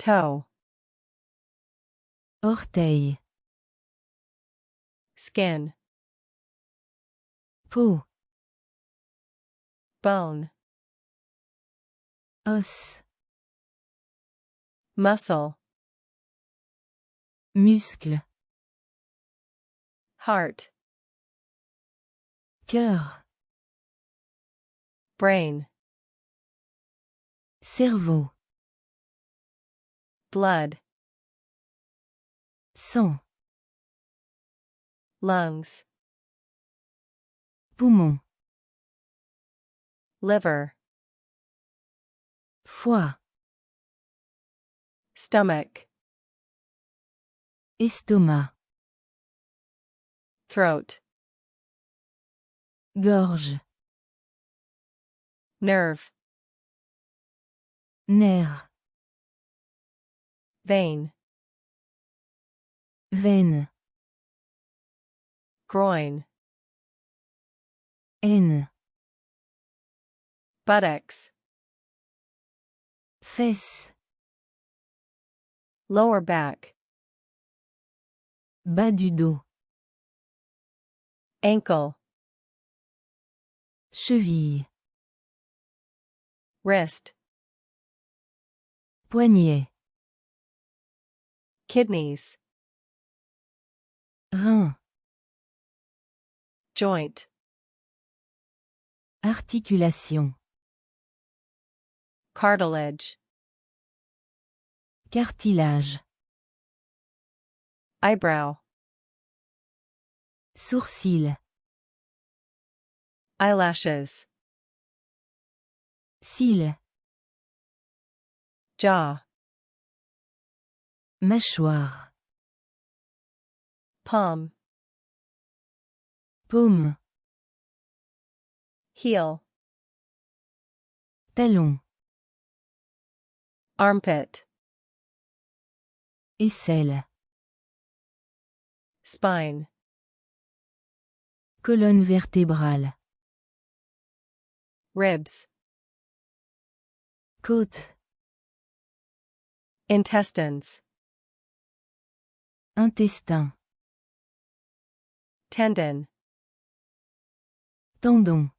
toe, orteil, skin, peau, bone, os, muscle, muscle, heart, cœur, brain, cerveau, blood, sang, lungs, poumon, liver, foie, stomach, estomac, throat, gorge, nerve, nerf, vein, veine, groin, haine, buttocks, fesse, lower back, bas du dos, ankle, cheville, wrist, poignet, kidneys, rein, joint, articulation, cartilage, cartilage, eyebrow, sourcil, eyelashes, cils, jaw, mâchoire, palm, paume, heel, talon, armpit, aisselle, spine, colonne vertébrale, ribs, côte, intestines, intestin, tendon, tendon,